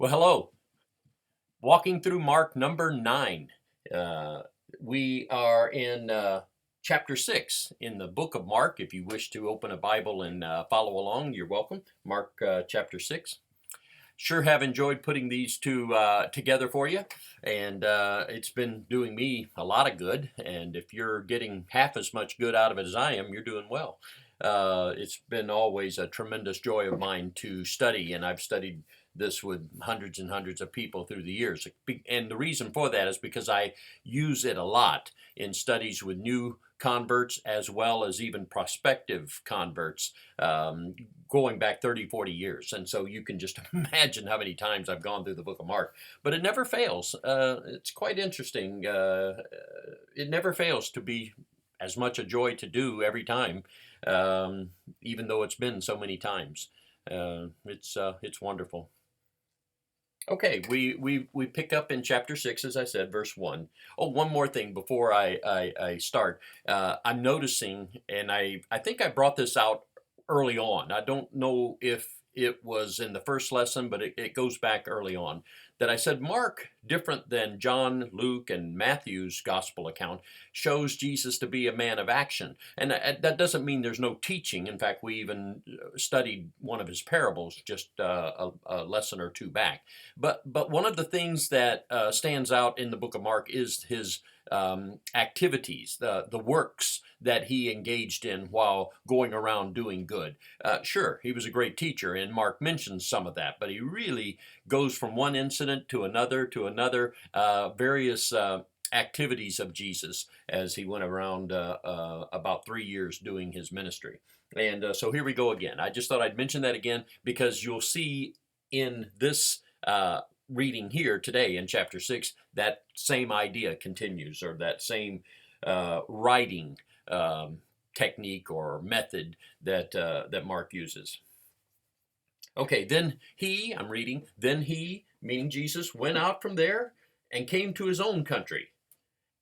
Well, hello. Walking through Mark number 9. Uh, we are in chapter 6 in the book of Mark. If you wish to open a Bible and follow along, you're welcome. Mark chapter 6. Sure have enjoyed putting these two together for you, and it's been doing me a lot of good. And if you're getting half as much good out of it as I am, you're doing well. It's been always a tremendous joy of mine to study, and I've studied this with hundreds and hundreds of people through the years. And the reason for that is because I use it a lot in studies with new converts as well as even prospective converts. Going back 30, 40 years. And so you can just imagine how many times I've gone through the book of Mark, but it never fails. It's quite interesting. It never fails to be as much a joy to do every time, even though it's been so many times. It's wonderful. Okay, we pick up in chapter 6, as I said, verse 1. Oh, one more thing before I start. I'm noticing, and I think I brought this out early on. I don't know if it was in the first lesson, but it goes back early on. That I said Mark, different than John, Luke, and Matthew's gospel account, shows Jesus to be a man of action. And that doesn't mean there's no teaching. In fact, we even studied one of his parables just a lesson or two back. But one of the things that stands out in the book of Mark is his activities, the works that he engaged in while going around doing good. Sure, he was a great teacher, and Mark mentions some of that, but he really goes from one incident to another, various activities of Jesus as he went around about 3 years doing his ministry. And so here we go again. I just thought I'd mention that again because you'll see in this reading here today in chapter 6, that same idea continues, or that same writing technique or method that Mark uses. Okay, I'm reading, then he, meaning Jesus, went out from there and came to his own country,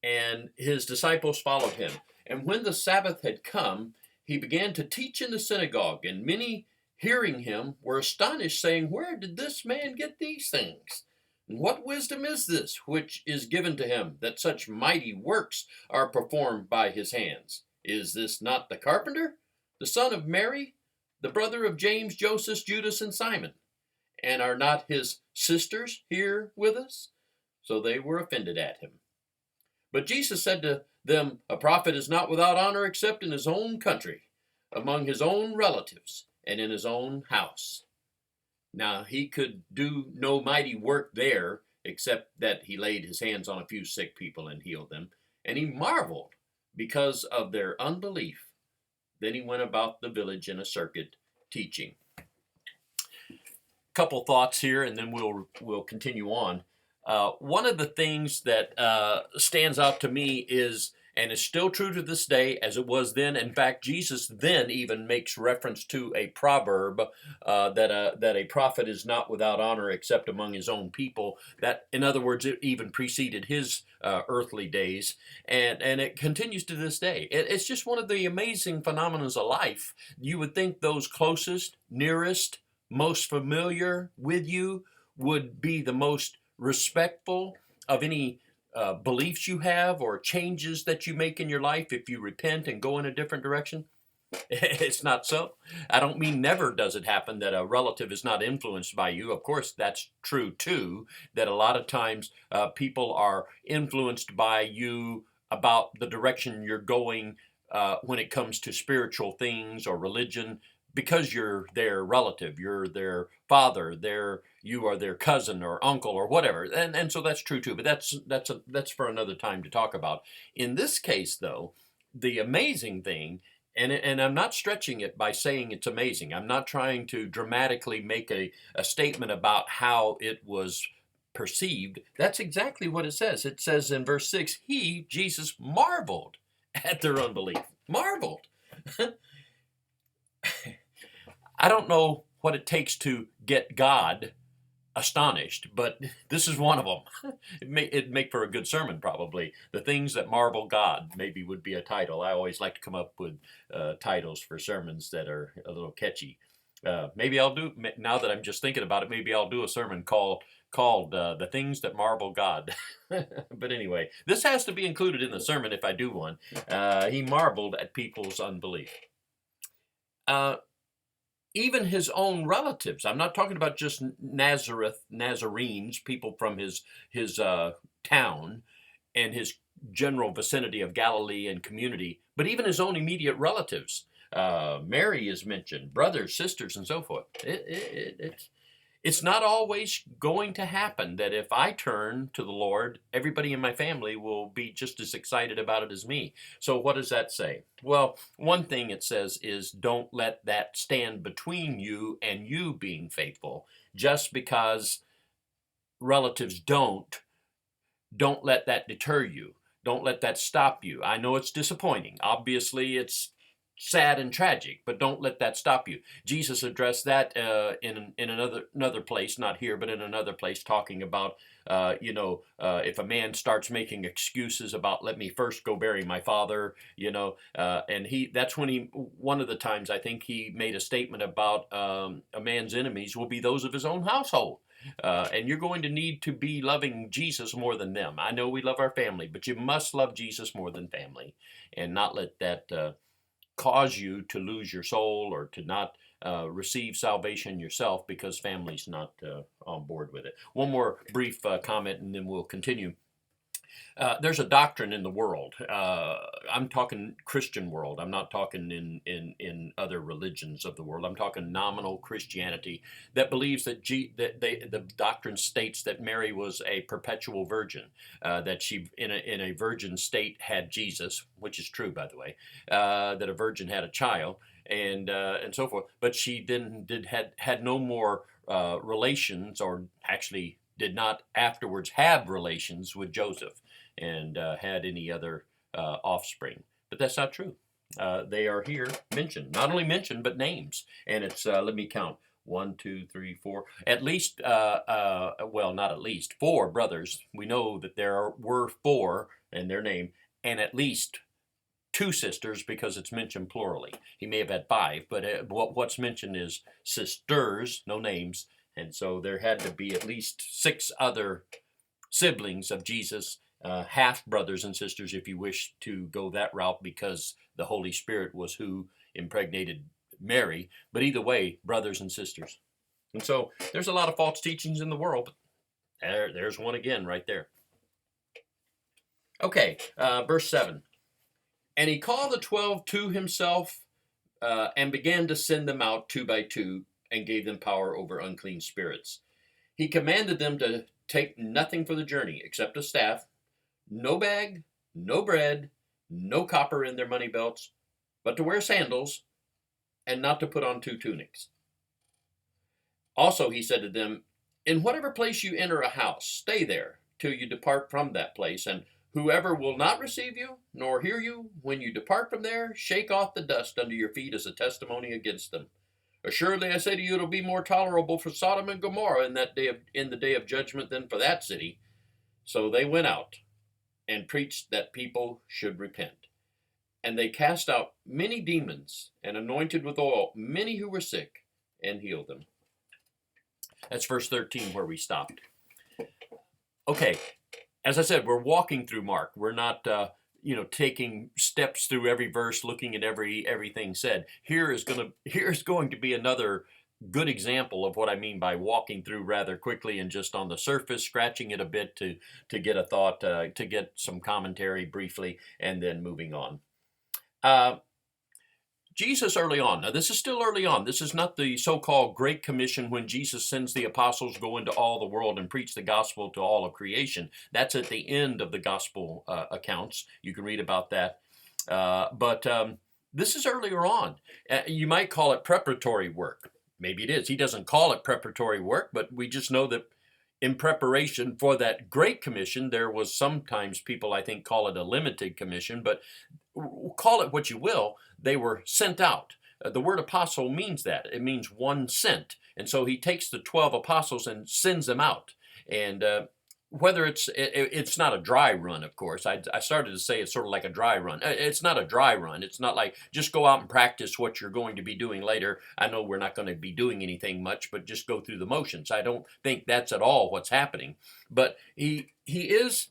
and his disciples followed him. And when the Sabbath had come, he began to teach in the synagogue, and many hearing him were astonished, saying, "Where did this man get these things? And what wisdom is this which is given to him, that such mighty works are performed by his hands? Is this not the carpenter, the son of Mary, the brother of James, Joseph, Judas, and Simon? And are not his sisters here with us?" So they were offended at him. But Jesus said to them, "A prophet is not without honor except in his own country, among his own relatives, and in his own house." Now, he could do no mighty work there, except that he laid his hands on a few sick people and healed them. And he marveled because of their unbelief. Then he went about the village in a circuit, teaching. Couple thoughts here, and then we'll continue on. One of the things that stands out to me is, and is still true to this day as it was then. In fact, Jesus then even makes reference to a proverb that a prophet is not without honor except among his own people. That, in other words, it even preceded his earthly days, and it continues to this day. It's just one of the amazing phenomena of life. You would think those closest, nearest, most familiar with you would be the most respectful of any beliefs you have or changes that you make in your life if you repent and go in a different direction. It's not so. I don't mean never does it happen that a relative is not influenced by you. Of course, that's true too, that a lot of times people are influenced by you about the direction you're going when it comes to spiritual things or religion, because you're their relative, you're their father, you are their cousin or uncle or whatever, and so that's true too. But that's for another time to talk about. In this case, though, the amazing thing, and I'm not stretching it by saying it's amazing. I'm not trying to dramatically make a statement about how it was perceived. That's exactly what it says. It says in verse 6, he, Jesus, marveled at their unbelief. Marveled. I don't know what it takes to get God astonished, but this is one of them. It'd make for a good sermon, probably. The things that marvel God maybe would be a title. I always like to come up with titles for sermons that are a little catchy. Maybe I'll do, now that I'm just thinking about it, maybe I'll do a sermon called The Things That Marvel God. But anyway, this has to be included in the sermon if I do one. He marveled at people's unbelief. Uh, Even his own relatives. I'm not talking about just Nazarenes, people from his town and his general vicinity of Galilee and community, but even his own immediate relatives. Mary is mentioned, brothers, sisters, and so forth. It's not always going to happen that if I turn to the Lord, everybody in my family will be just as excited about it as me. So what does that say? Well, one thing it says is don't let that stand between you and you being faithful. Just because relatives don't let that deter you. Don't let that stop you. I know it's disappointing. Obviously, it's sad and tragic, but don't let that stop you. Jesus addressed that in another place, not here, but in another place, talking about if a man starts making excuses about let me first go bury my father, and that's when one of the times I think he made a statement about a man's enemies will be those of his own household. And you're going to need to be loving Jesus more than them. I know we love our family, but you must love Jesus more than family, and not let that cause you to lose your soul or to not receive salvation yourself because family's not on board with it. One more brief comment, and then we'll continue. There's a doctrine in the world. I'm talking Christian world. I'm not talking in other religions of the world. I'm talking nominal Christianity that believes that the doctrine states that Mary was a perpetual virgin, that she in a virgin state had Jesus, which is true by the way, that a virgin had a child and so forth. But she had no more relations, or actually did not afterwards have relations with Joseph and had any other offspring. But that's not true. They are here mentioned, not only mentioned, but names. And it's, let me count, 1, 2, 3, 4, at least, well, not at least, 4 brothers. We know that there were 4 in their name, and at least 2 sisters because it's mentioned plurally. He may have had 5, but what's mentioned is sisters, no names. And so there had to be at least 6 other siblings of Jesus, half brothers and sisters, if you wish to go that route, because the Holy Spirit was who impregnated Mary. But either way, brothers and sisters. And so there's a lot of false teachings in the world, but there's one again right there. Okay, verse 7. And he called the 12 to himself and began to send them out 2 by 2 and gave them power over unclean spirits. He commanded them to take nothing for the journey except a staff, no bag, no bread, no copper in their money belts, but to wear sandals and not to put on 2 tunics. Also, he said to them, in whatever place you enter a house, stay there till you depart from that place, and whoever will not receive you, nor hear you, when you depart from there, shake off the dust under your feet as a testimony against them. Assuredly, I say to you, it'll be more tolerable for Sodom and Gomorrah in the day of judgment than for that city. So they went out and preached that people should repent. And they cast out many demons and anointed with oil many who were sick and healed them. That's verse 13 where we stopped. Okay, as I said, we're walking through Mark. We're not taking steps through every verse, looking at everything said. Here is going to be another good example of what I mean by walking through rather quickly and just on the surface, scratching it a bit to get a thought, to get some commentary briefly, and then moving on. Jesus early on. Now, this is still early on. This is not the so-called Great Commission when Jesus sends the apostles go into all the world and preach the gospel to all of creation. That's at the end of the gospel accounts. You can read about that. But this is earlier on. You might call it preparatory work. Maybe it is. He doesn't call it preparatory work, but we just know that in preparation for that Great Commission, there was sometimes people, I think, call it a limited commission, but call it what you will, they were sent out. The word apostle means that. It means one sent. And so he takes the 12 apostles and sends them out. And whether it's not a dry run, of course. I started to say it's sort of like a dry run. It's not a dry run. It's not like just go out and practice what you're going to be doing later. I know we're not going to be doing anything much, but just go through the motions. I don't think that's at all what's happening. But he is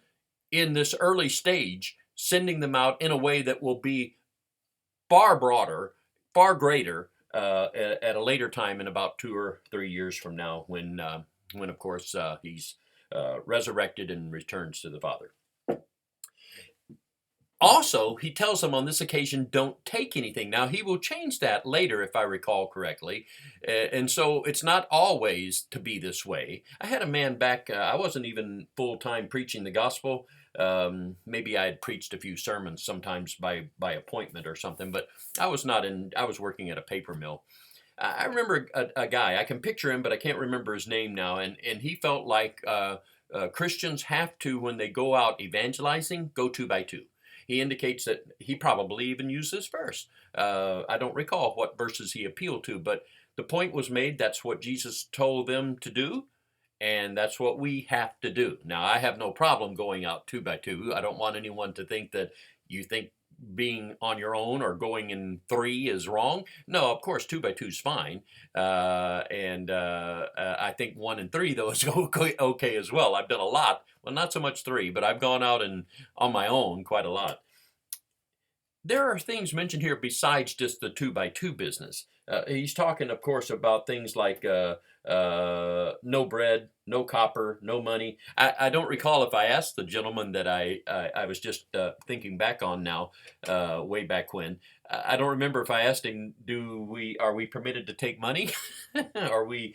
in this early stage sending them out in a way that will be far broader, far greater at a later time in about 2 or 3 years from now when of course he's resurrected and returns to the Father. Also, he tells them on this occasion, don't take anything. Now, he will change that later, if I recall correctly. And so it's not always to be this way. I had a man back, I wasn't even full-time preaching the gospel. Maybe I had preached a few sermons, sometimes by appointment or something, but I was working at a paper mill. I remember a guy, I can picture him, but I can't remember his name now, and he felt like Christians have to, when they go out evangelizing, go 2 by 2. He indicates that he probably even used this verse. I don't recall what verses he appealed to, but the point was made, that's what Jesus told them to do, and that's what we have to do. Now, I have no problem going out 2 by 2. I don't want anyone to think that you think being on your own or going in 3 is wrong. No, of course, 2 by 2 is fine. I think 1 and 3, though, is okay as well. I've done a lot. Well, not so much 3, but I've gone out and on my own quite a lot. There are things mentioned here besides just the 2 by 2 business. He's talking, of course, about things like no bread, no copper, no money. I don't recall if I asked the gentleman that I was just thinking back on now, way back when. I don't remember if I asked him, are we permitted to take money? Can we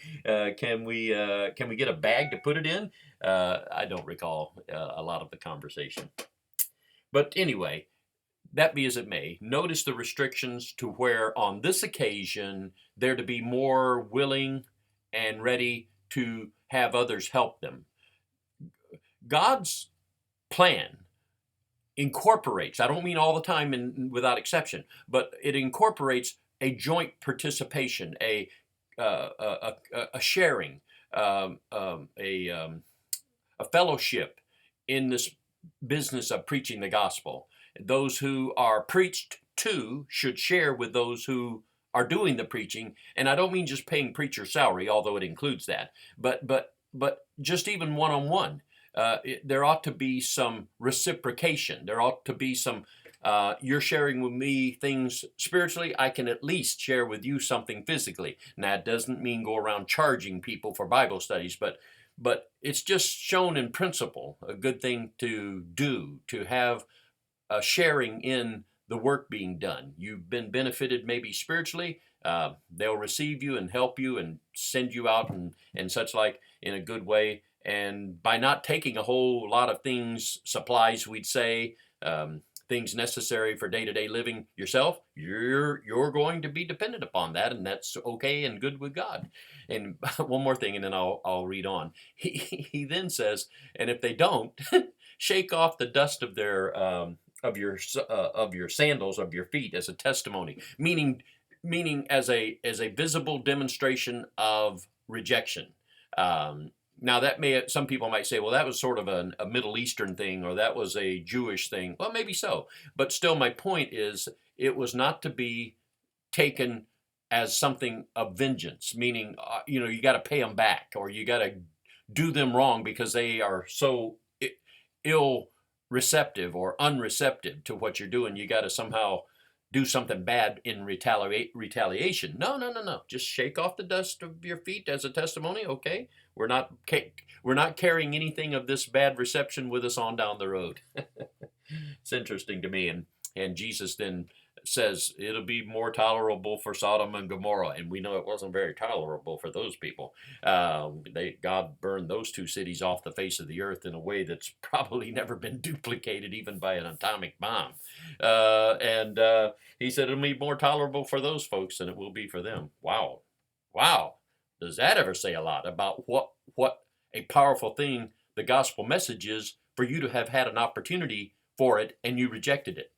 get a bag to put it in? I don't recall a lot of the conversation. But anyway, that be as it may, notice the restrictions to where on this occasion they're to be more willing and ready to have others help them. God's plan incorporates, I don't mean all the time and without exception, but it incorporates a joint participation, a sharing, a fellowship in this business of preaching the gospel. Those who are preached to should share with those who are doing the preaching, and I don't mean just paying preacher salary, although it includes that, but just even one-on-one. There ought to be some reciprocation. There ought to be some, you're sharing with me things spiritually, I can at least share with you something physically. Now, it doesn't mean go around charging people for Bible studies, but it's just shown in principle, a good thing to do, to have sharing in the work being done. You've been benefited maybe spiritually. They'll receive you and help you and send you out and such like in a good way. And by not taking a whole lot of things, supplies we'd say, things necessary for day-to-day living yourself, you're going to be dependent upon that, and that's okay and good with God. And one more thing, and then I'll read on. He then says, and if they don't, shake off the dust of their of your sandals of your feet as a testimony, meaning as a visible demonstration of rejection. Now that some people might say, well, that was sort of a Middle Eastern thing, or that was a Jewish thing. Well, maybe so, but still, my point is, it was not to be taken as something of vengeance, meaning you got to pay them back, or you got to do them wrong because they are so ill receptive or unreceptive to what you're doing. You got to somehow do something bad in retaliation. No. Just shake off the dust of your feet as a testimony. Okay, we're not carrying anything of this bad reception with us on down the road. It's interesting to me, and Jesus then says it'll be more tolerable for Sodom and Gomorrah, and we know it wasn't very tolerable for those people. God burned those 2 cities off the face of the earth in a way that's probably never been duplicated even by an atomic bomb. He said it'll be more tolerable for those folks than it will be for them. Wow. Does that ever say a lot about what a powerful thing the gospel message is, for you to have had an opportunity for it and you rejected it?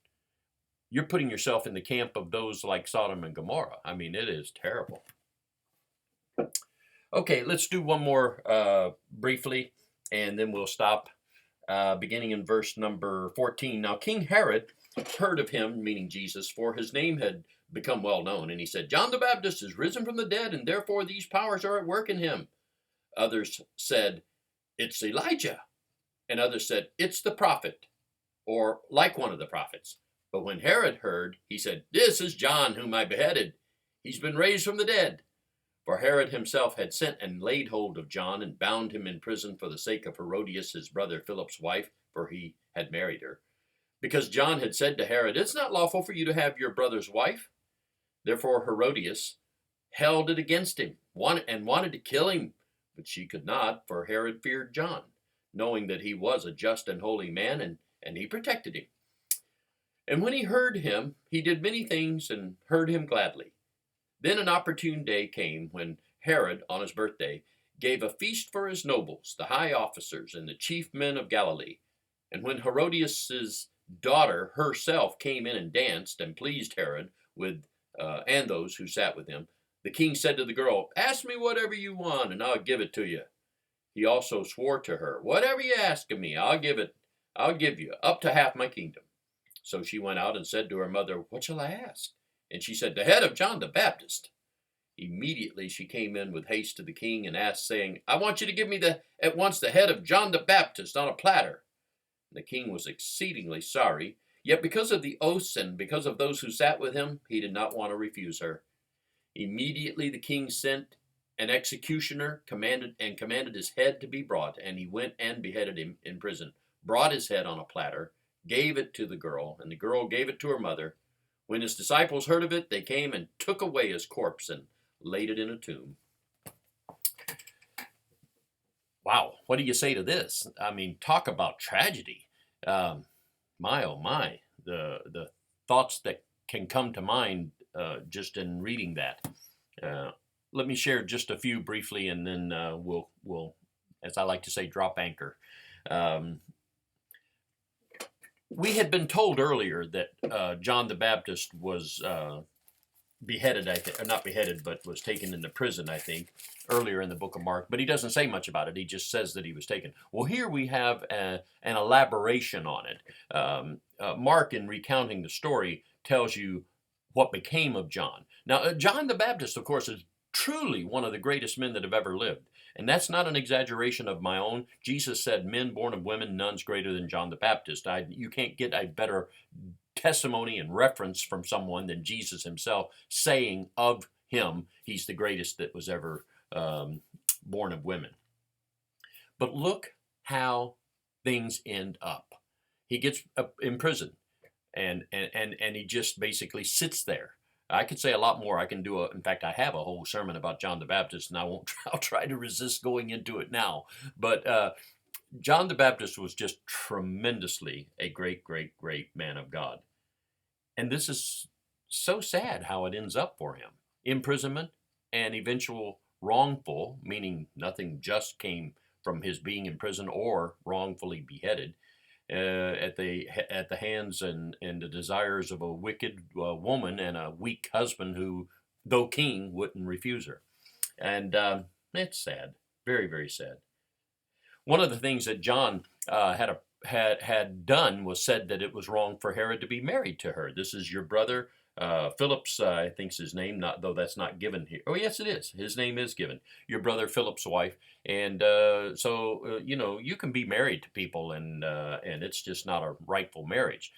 You're putting yourself in the camp of those like Sodom and Gomorrah. I mean, it is terrible. Okay, let's do one more briefly. and then we'll stop beginning in verse number 14. Now King Herod heard of him, meaning Jesus, for his name had become well known, and he said, John the Baptist is risen from the dead, and therefore these powers are at work in him. Others said, it's Elijah. And others said, it's the prophet, or like one of the prophets. But when Herod heard, he said, this is John whom I beheaded. He's been raised from the dead. For Herod himself had sent and laid hold of John and bound him in prison for the sake of Herodias, his brother Philip's wife, for he had married her. Because John had said to Herod, it's not lawful for you to have your brother's wife. Therefore Herodias held it against him and wanted to kill him. But she could not, for Herod feared John, knowing that he was a just and holy man, and he protected him. And when he heard him, he did many things and heard him gladly. Then an opportune day came when Herod, on his birthday, gave a feast for his nobles, the high officers, and the chief men of Galilee. And when Herodias' daughter herself came in and danced and pleased Herod and those who sat with him, the king said to the girl, ask me whatever you want, and I'll give it to you. He also swore to her, whatever you ask of me, I'll give you, up to half my kingdom. So she went out and said to her mother, what shall I ask? And she said, the head of John the Baptist. Immediately she came in with haste to the king and asked, saying, I want you to give me at once the head of John the Baptist on a platter. And the king was exceedingly sorry, yet because of the oaths and because of those who sat with him, he did not want to refuse her. Immediately the king sent an executioner, commanded his head to be brought, and he went and beheaded him in prison, brought his head on a platter, gave it to the girl, and the girl gave it to her mother. When his disciples heard of it, they came and took away his corpse and laid it in a tomb. Wow, what do you say to this? I mean, talk about tragedy. My, oh my, the thoughts that can come to mind just in reading that. Let me share just a few briefly, and then we'll, as I like to say, drop anchor. We had been told earlier that John the Baptist was beheaded, not beheaded, but was taken into prison, I think, earlier in the book of Mark. But he doesn't say much about it. He just says that he was taken. Well, here we have an elaboration on it. Mark, in recounting the story, tells you what became of John. Now, John the Baptist, of course, is truly one of the greatest men that have ever lived. And that's not an exaggeration of my own. Jesus said, men born of women, none's greater than John the Baptist. You can't get a better testimony and reference from someone than Jesus himself saying of him, he's the greatest that was ever born of women. But look how things end up. He gets in prison, and he just basically sits there. I could say a lot more. In fact, I have a whole sermon about John the Baptist, and I'll try to resist going into it now. But John the Baptist was just tremendously a great, great, great man of God. And this is so sad how it ends up for him. Imprisonment and eventual wrongful, meaning nothing just came from his being in prison or wrongfully beheaded, at the hands and the desires of a wicked woman and a weak husband who, though king, wouldn't refuse her. And it's sad, very, very sad. One of the things that John had done was said that it was wrong for Herod to be married to her. This is your brother Philip's, I think's his name, though that's not given here. Oh, yes, it is. His name is given. Your brother Philip's wife. And so you can be married to people, and it's just not a rightful marriage.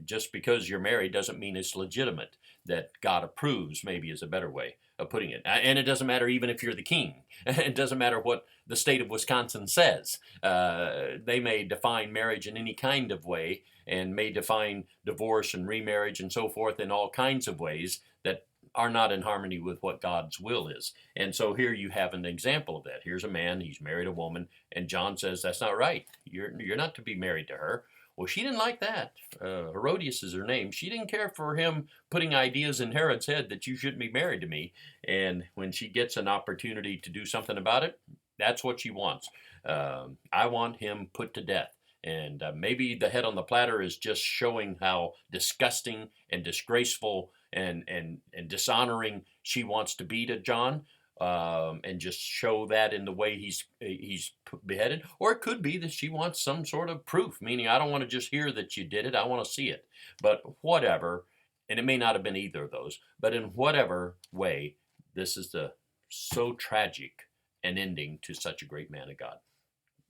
Just because you're married doesn't mean it's legitimate, that God approves, maybe is a better way of putting it. And it doesn't matter even if you're the king. It doesn't matter what the state of Wisconsin says. They may define marriage in any kind of way, and may define divorce and remarriage and so forth in all kinds of ways that are not in harmony with what God's will is. And so here you have an example of that. Here's a man, he's married a woman, and John says, that's not right. You're not to be married to her. Well, she didn't like that. Herodias is her name. She didn't care for him putting ideas in Herod's head that you shouldn't be married to me. And when she gets an opportunity to do something about it, that's what she wants. I want him put to death. And maybe the head on the platter is just showing how disgusting and disgraceful and dishonoring she wants to be to John. and just show that in the way he's beheaded. Or it could be that she wants some sort of proof, meaning I don't want to just hear that you did it, I want to see it. But whatever, and it may not have been either of those, but in whatever way, this is the so tragic an ending to such a great man of God.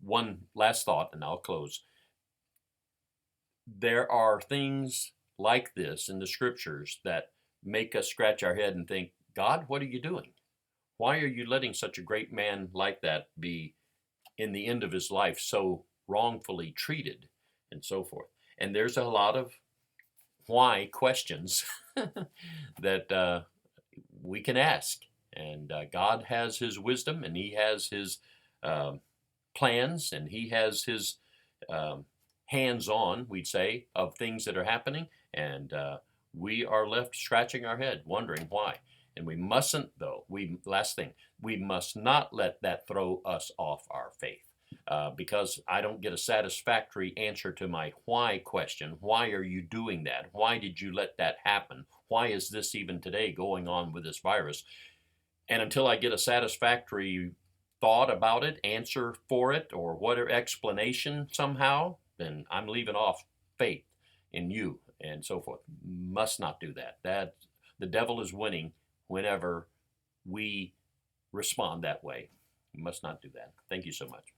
One last thought, and I'll close. There are things like this in the scriptures that make us scratch our head and think, God, what are you doing? Why are you letting such a great man like that be, in the end of his life, so wrongfully treated and so forth? And there's a lot of why questions that we can ask. And God has his wisdom, and he has his plans, and he has his hands on, we'd say, of things that are happening. And we are left scratching our head, wondering why. And we mustn't, though, last thing, we must not let that throw us off our faith. Because I don't get a satisfactory answer to my why question. Why are you doing that? Why did you let that happen? Why is this even today going on with this virus? And until I get a satisfactory thought about it, answer for it, or whatever explanation somehow, then I'm leaving off faith in you and so forth. Must not do that. That the devil is winning whenever we respond that way. We must not do that. Thank you so much.